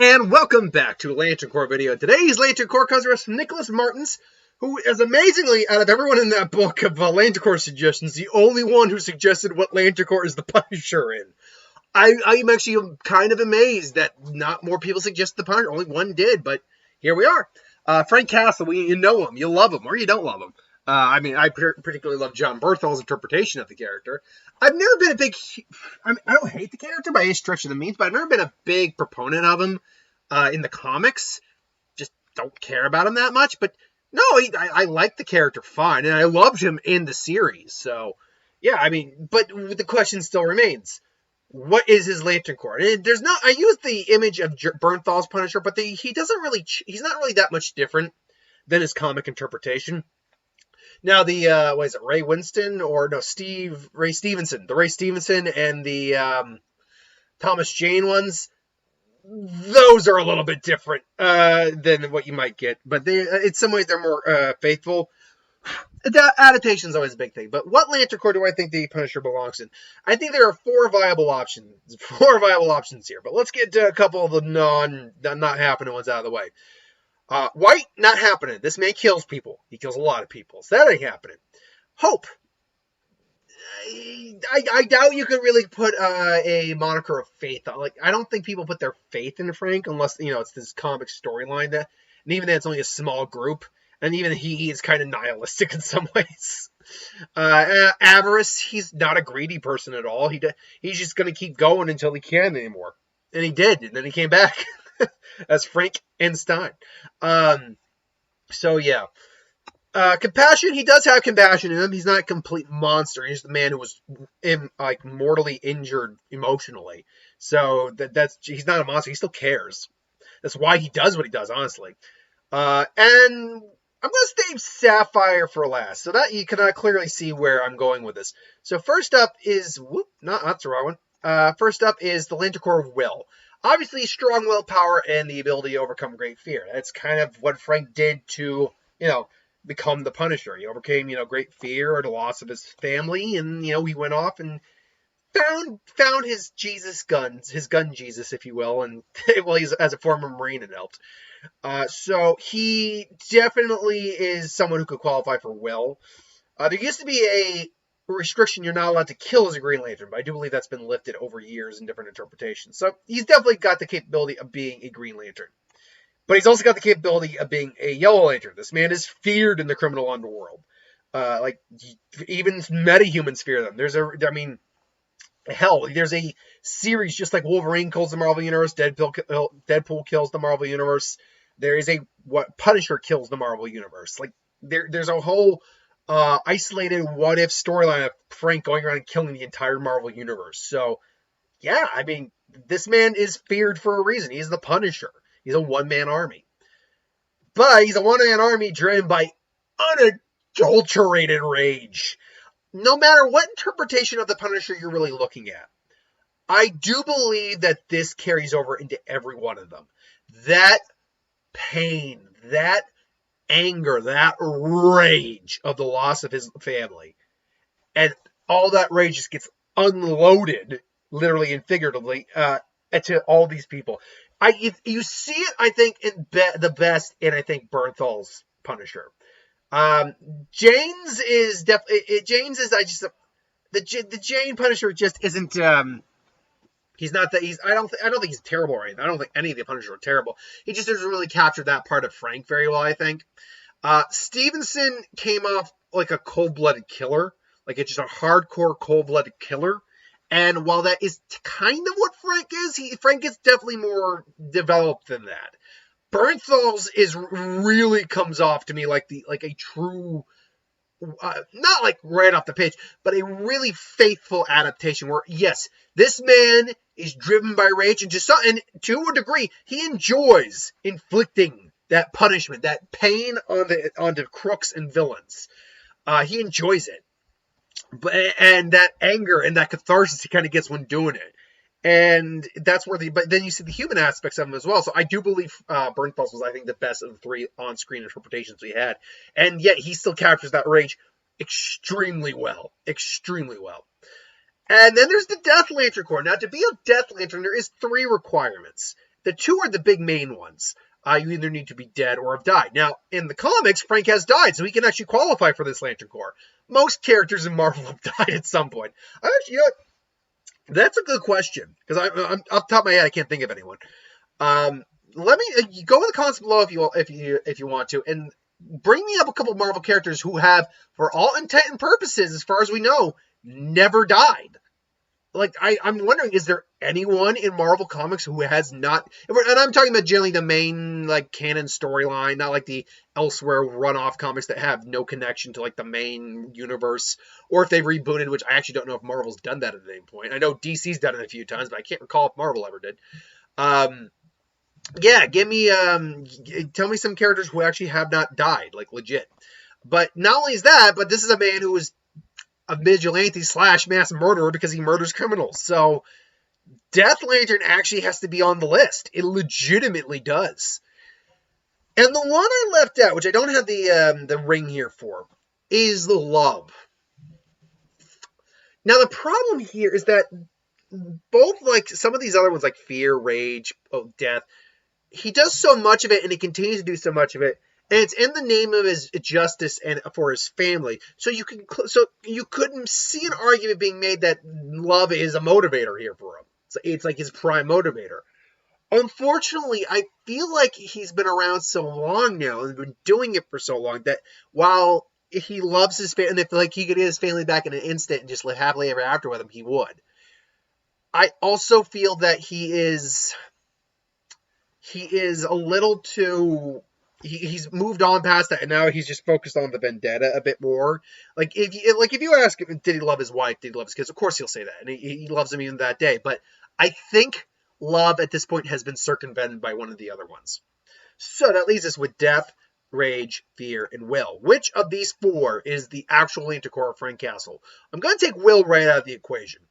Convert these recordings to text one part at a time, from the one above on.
And welcome back to Lantern Corps video. Today's Lantern Corps comes to us from Nicholas Martins, who is amazingly, out of everyone in that book of Lantern Corps suggestions, the only one who suggested what Lantern Corps is the Punisher in. I'm actually kind of amazed that not more people suggested the Punisher. Only one did, but here we are. Frank Castle, you know him, you love him, or you don't love him. I particularly love John Berthold's interpretation of the character. I've never been a big... I don't hate the character by any stretch of the means, but I've never been a big proponent of him in the comics. Just don't care about him that much. But no, I like the character fine, and I loved him in the series. So, yeah, but the question still remains. What is his Lantern Corps? There's not... I use the image of Bernthal's Punisher, but he's not really that much different than his comic interpretation. Now, what is it, Ray Stevenson, the Ray Stevenson and the Thomas Jane ones, those are a little bit different than what you might get, but in some ways they're more faithful. The adaptation is always a big thing, but what Lantern Corps do I think the Punisher belongs in? I think there are four viable options here, but let's get to a couple of the not happening ones out of the way. White, not happening. This man kills people. He kills a lot of people. So that ain't happening. Hope. I doubt you could really put a moniker of faith on. I don't think people put their faith into Frank unless, it's this comic storyline and even then it's only a small group. And even he is kind of nihilistic in some ways. Avarice, he's not a greedy person at all. He's just going to keep going until he can't anymore. And he did, and then he came back. As Frank and Stein. So yeah. Compassion, he does have compassion in him. He's not a complete monster. He's the man who was mortally injured emotionally. So he's not a monster. He still cares. That's why he does what he does, honestly. And I'm going to save Sapphire for last. So that you cannot clearly see where I'm going with this. So first up is, that's the wrong one. First up is the Lantern Corps of Will. Obviously, strong willpower and the ability to overcome great fear. That's kind of what Frank did to, become the Punisher. He overcame, great fear or the loss of his family, and, he went off and found his Jesus guns, his gun Jesus, if you will, and, he's as a former Marine, it helped. So he definitely is someone who could qualify for Will. There used to be a restriction you're not allowed to kill as a Green Lantern, but I do believe that's been lifted over years in different interpretations. So he's definitely got the capability of being a Green Lantern. But he's also got the capability of being a Yellow Lantern. This man is feared in the criminal underworld. Even metahumans fear them. There's a series just like Wolverine kills the Marvel Universe, Deadpool kills the Marvel Universe. There is Punisher kills the Marvel Universe. There's a whole isolated what-if storyline of Frank going around and killing the entire Marvel Universe. So, yeah, this man is feared for a reason. He's the Punisher. He's a one-man army. But he's a one-man army driven by unadulterated rage. No matter what interpretation of the Punisher you're really looking at, I do believe that this carries over into every one of them. That pain, that anger, that rage of the loss of his family, and all that rage just gets unloaded, literally and figuratively, to all these people. You see it, I think, in the best in, I think, Bernthal's Punisher. Jane's is definitely... The Jane Punisher just isn't... He's not that... I don't think he's terrible or anything. I don't think any of the Punishers are terrible. He just doesn't really capture that part of Frank very well, I think. Stevenson came off like a cold-blooded killer. It's just a hardcore cold-blooded killer. And while that is kind of what Frank is, Frank is definitely more developed than that. Bernthal's really comes off to me like a true, not like right off the page, but a really faithful adaptation where, yes, this man is driven by rage and to a degree, he enjoys inflicting that punishment, that pain onto crooks and villains. He enjoys it. And that anger and that catharsis he kind of gets when doing it. And that's where but then you see the human aspects of him as well. So I do believe Bernthal's was, I think, the best of the three on-screen interpretations we had. And yet he still captures that rage extremely well. Extremely well. And then there's the Death Lantern Corps. Now, to be a Death Lantern, there is 3 requirements. The two are the big main ones. You either need to be dead or have died. Now, in the comics, Frank has died, so he can actually qualify for this Lantern Corps. Most characters in Marvel have died at some point. That's a good question, because I'm off the top of my head, I can't think of anyone. Let me go in the comments below if you want to, and bring me up a couple of Marvel characters who have, for all intent and purposes, as far as we know, never died. Like, I'm wondering, is there anyone in Marvel Comics who has not, and I'm talking about generally the main, like, canon storyline, not like the elsewhere runoff comics that have no connection to, like, the main universe, or if they've rebooted, which I actually don't know if Marvel's done that at any point. I know DC's done it a few times, but I can't recall if Marvel ever did. Yeah, tell me some characters who actually have not died, like, legit. But not only is that, but this is a man who is a vigilante / mass murderer because he murders criminals. So Death Lantern actually has to be on the list. It legitimately does. And the one I left out, which I don't have the ring here for, is the Love. Now the problem here is that both, like, some of these other ones, like Fear, Rage, Death, he does so much of it, and he continues to do so much of it, and it's in the name of his justice and for his family. So you couldn't see an argument being made that love is a motivator here for him. It's like his prime motivator. Unfortunately, I feel like he's been around so long now and been doing it for so long that while he loves his family, and if like he could get his family back in an instant and just live happily ever after with him, he would. I also feel that he is a little too. He's moved on past that, and now he's just focused on the vendetta a bit more. Like if you ask him, did he love his wife? Did he love his kids? Of course he'll say that, and he loves them even that day. But I think love at this point has been circumvented by one of the other ones. So that leaves us with Death, Rage, Fear, and Will. Which of these four is the actual Lantern Corps of Frank Castle? I'm going to take Will right out of the equation.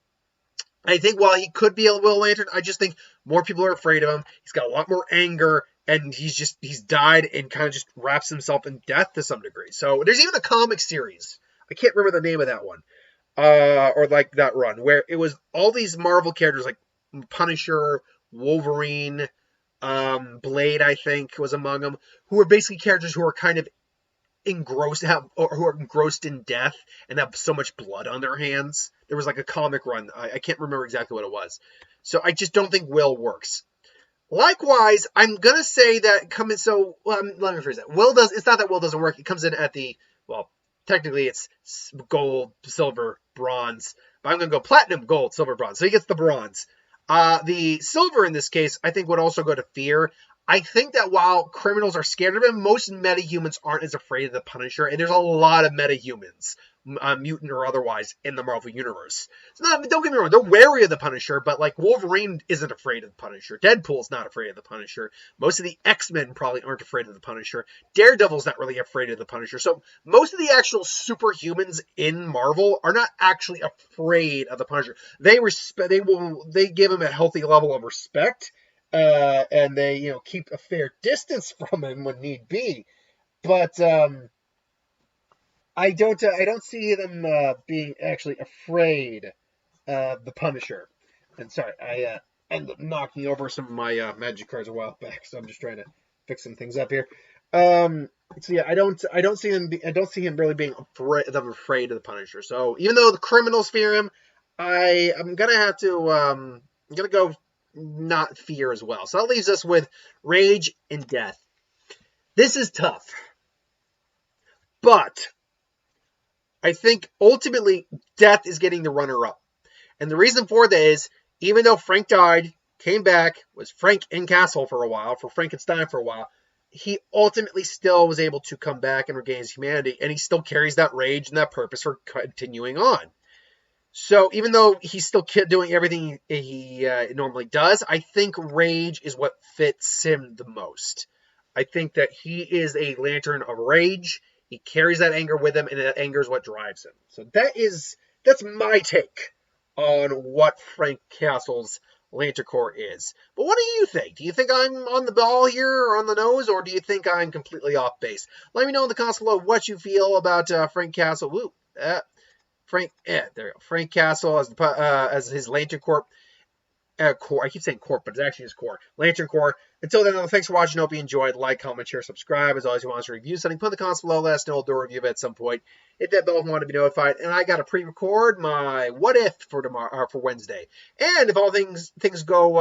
I think while he could be a Will Lantern, I just think more people are afraid of him. He's got a lot more anger, and he's died and kind of just wraps himself in death to some degree. So there's even a comic series. I can't remember the name of that one. Or like that run, where it was all these Marvel characters like Punisher, Wolverine, Blade, I think, was among them, who were basically characters who are kind of engrossed, who are engrossed in death and have so much blood on their hands. There was like a comic run. I can't remember exactly what it was. So I just don't think Will works. Likewise, I'm gonna say that let me rephrase that. It's not that Will doesn't work. It comes in at technically it's gold, silver, bronze, but I'm gonna go platinum, gold, silver, bronze. So he gets the bronze. The silver in this case, I think, would also go to Fear. I think that while criminals are scared of him, most metahumans aren't as afraid of the Punisher, and there's a lot of metahumans, mutant or otherwise, in the Marvel Universe. Don't get me wrong, they're wary of the Punisher, but like Wolverine isn't afraid of the Punisher. Deadpool's not afraid of the Punisher. Most of the X-Men probably aren't afraid of the Punisher. Daredevil's not really afraid of the Punisher. So most of the actual superhumans in Marvel are not actually afraid of the Punisher. They give him a healthy level of respect. And they, keep a fair distance from him when need be, but I don't see them being actually afraid of the Punisher. And sorry, I ended up knocking over some of my magic cards a while back, so I'm just trying to fix some things up here. So yeah, I don't see him really being afraid of the Punisher. So even though the criminals fear him, I'm gonna have to I'm gonna go not Fear as well. So that leaves us with Rage and Death. This is tough, but I think ultimately Death is getting the runner-up. And the reason for that is, even though Frank died, came back, was Frank in Castle for a while, for Frankenstein for a while, he ultimately still was able to come back and regain his humanity, and he still carries that rage and that purpose for continuing on. So even though he's still doing everything he normally does, I think rage is what fits him the most. I think that he is a lantern of rage. He carries that anger with him, and that anger is what drives him. So that's my take on what Frank Castle's Lantern Corps is. But what do you think? Do you think I'm on the ball here or on the nose, or do you think I'm completely off base? Let me know in the comments below what you feel about Frank Castle. Frank Castle as his Lantern Corps. Corp. I keep saying Corp, but it's actually just Corp. Lantern Corp. Until then, thanks for watching. Hope you enjoyed. Like, comment, share, subscribe. As always, you want us to review something, put in the comments below. Let us know. We'll do a review of it at some point. Hit that bell if you want to be notified. And I got to pre-record my what if for tomorrow, for Wednesday. And if all things go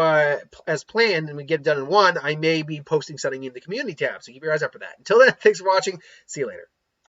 as planned and we get it done in one, I may be posting something in the community tab. So keep your eyes out for that. Until then, thanks for watching. See you later.